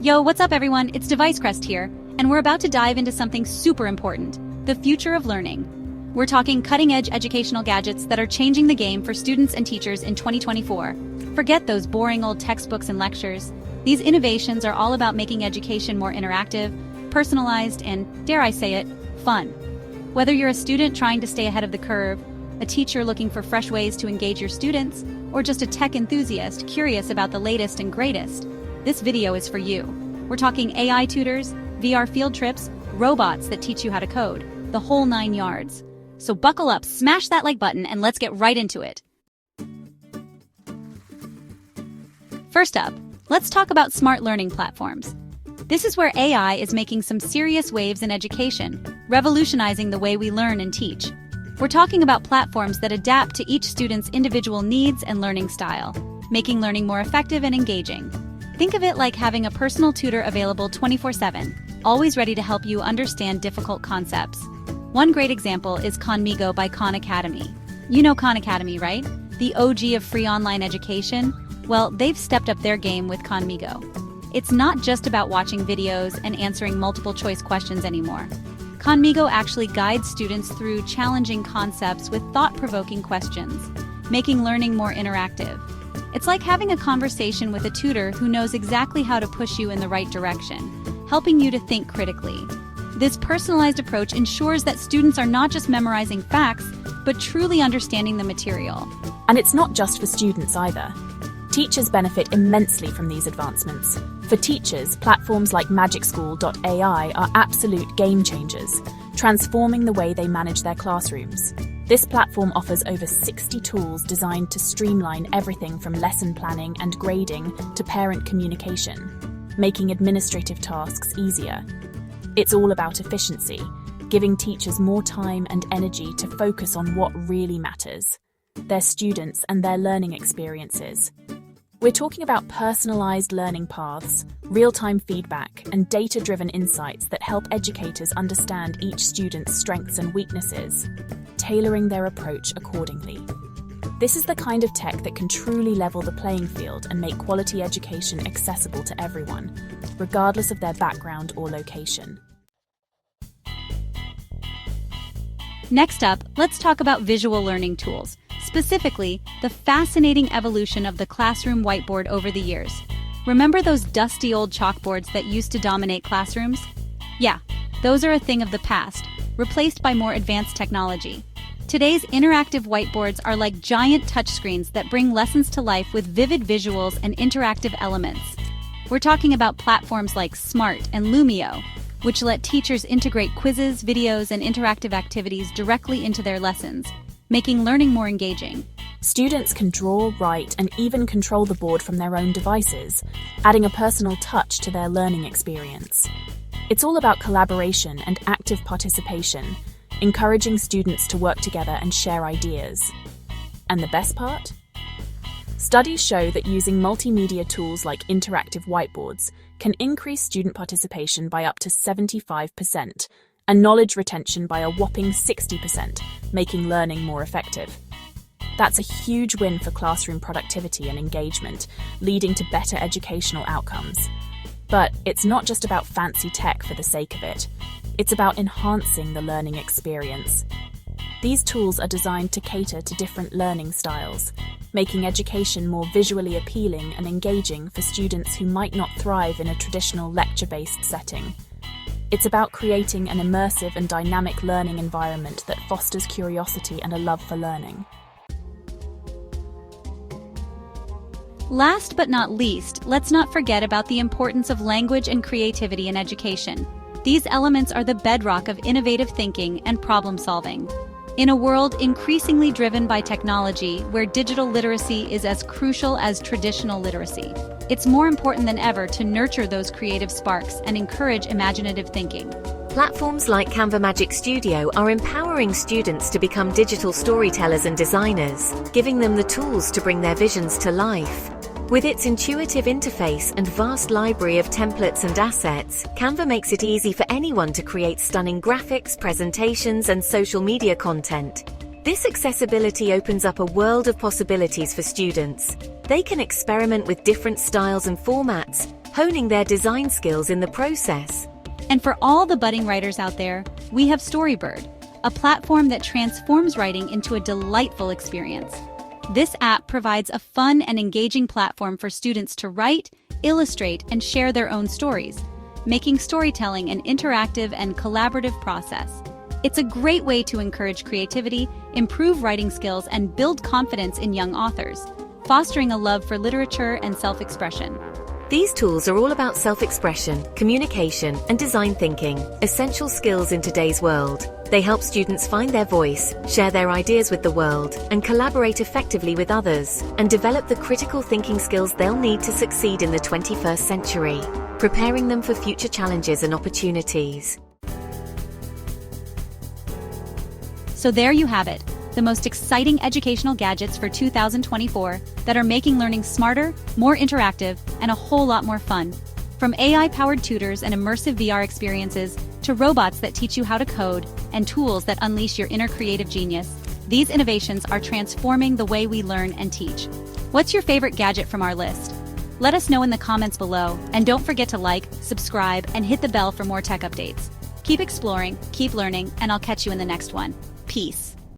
Yo, what's up everyone? It's Crest here, and we're about to dive into something super important, the future of learning. We're talking cutting-edge educational gadgets that are changing the game for students and teachers in 2024. Forget those boring old textbooks and lectures. These innovations are all about making education more interactive, personalized, and, dare I say it, fun. Whether you're a student trying to stay ahead of the curve, a teacher looking for fresh ways to engage your students, or just a tech enthusiast curious about the latest and greatest, this video is for you. We're talking AI tutors, VR field trips, robots that teach you how to code, the whole 9 yards. So buckle up, smash that like button, and let's get right into it. First up, let's talk about smart learning platforms. This is where AI is making some serious waves in education, revolutionizing the way we learn and teach. We're talking about platforms that adapt to each student's individual needs and learning style, making learning more effective and engaging. Think of it like having a personal tutor available 24/7, always ready to help you understand difficult concepts. One great example is Khanmigo by Khan Academy. You know Khan Academy, right? The OG of free online education? Well, they've stepped up their game with Khanmigo. It's not just about watching videos and answering multiple choice questions anymore. Khanmigo actually guides students through challenging concepts with thought-provoking questions, making learning more interactive. It's like having a conversation with a tutor who knows exactly how to push you in the right direction, helping you to think critically. This personalized approach ensures that students are not just memorizing facts, but truly understanding the material. And it's not just for students either. Teachers benefit immensely from these advancements. For teachers, platforms like MagicSchool.ai are absolute game changers, transforming the way they manage their classrooms. This platform offers over 60 tools designed to streamline everything from lesson planning and grading to parent communication, making administrative tasks easier. It's all about efficiency, giving teachers more time and energy to focus on what really matters: their students and their learning experiences. We're talking about personalized learning paths, real-time feedback, and data-driven insights that help educators understand each student's strengths and weaknesses, tailoring their approach accordingly. This is the kind of tech that can truly level the playing field and make quality education accessible to everyone, regardless of their background or location. Next up, let's talk about visual learning tools. Specifically, the fascinating evolution of the classroom whiteboard over the years. Remember those dusty old chalkboards that used to dominate classrooms? Yeah, those are a thing of the past, replaced by more advanced technology. Today's interactive whiteboards are like giant touchscreens that bring lessons to life with vivid visuals and interactive elements. We're talking about platforms like Smart and Lumio, which let teachers integrate quizzes, videos, and interactive activities directly into their lessons, making learning more engaging. Students can draw, write, and even control the board from their own devices, adding a personal touch to their learning experience. It's all about collaboration and active participation, encouraging students to work together and share ideas. And the best part? Studies show that using multimedia tools like interactive whiteboards can increase student participation by up to 75%, and knowledge retention by a whopping 60%, making learning more effective. That's a huge win for classroom productivity and engagement, leading to better educational outcomes. But it's not just about fancy tech for the sake of it. It's about enhancing the learning experience. These tools are designed to cater to different learning styles, making education more visually appealing and engaging for students who might not thrive in a traditional lecture-based setting. It's about creating an immersive and dynamic learning environment that fosters curiosity and a love for learning. Last but not least, let's not forget about the importance of language and creativity in education. These elements are the bedrock of innovative thinking and problem solving. In a world increasingly driven by technology, where digital literacy is as crucial as traditional literacy, it's more important than ever to nurture those creative sparks and encourage imaginative thinking. Platforms like Canva Magic Studio are empowering students to become digital storytellers and designers, giving them the tools to bring their visions to life. With its intuitive interface and vast library of templates and assets, Canva makes it easy for anyone to create stunning graphics, presentations, and social media content. This accessibility opens up a world of possibilities for students. They can experiment with different styles and formats, honing their design skills in the process. And for all the budding writers out there, we have Storybird, a platform that transforms writing into a delightful experience. This app provides a fun and engaging platform for students to write, illustrate, and share their own stories, making storytelling an interactive and collaborative process. It's a great way to encourage creativity, improve writing skills, and build confidence in young authors, fostering a love for literature and self-expression. These tools are all about self-expression, communication, and design thinking, essential skills in today's world. They help students find their voice, share their ideas with the world, and collaborate effectively with others, and develop the critical thinking skills they'll need to succeed in the 21st century, preparing them for future challenges and opportunities. So there you have it, the most exciting educational gadgets for 2024 that are making learning smarter, more interactive, and a whole lot more fun. From AI-powered tutors and immersive VR experiences to robots that teach you how to code and tools that unleash your inner creative genius, these innovations are transforming the way we learn and teach. What's your favorite gadget from our list? Let us know in the comments below, and don't forget to like, subscribe, and hit the bell for more tech updates. Keep exploring, keep learning, and I'll catch you in the next one. Peace.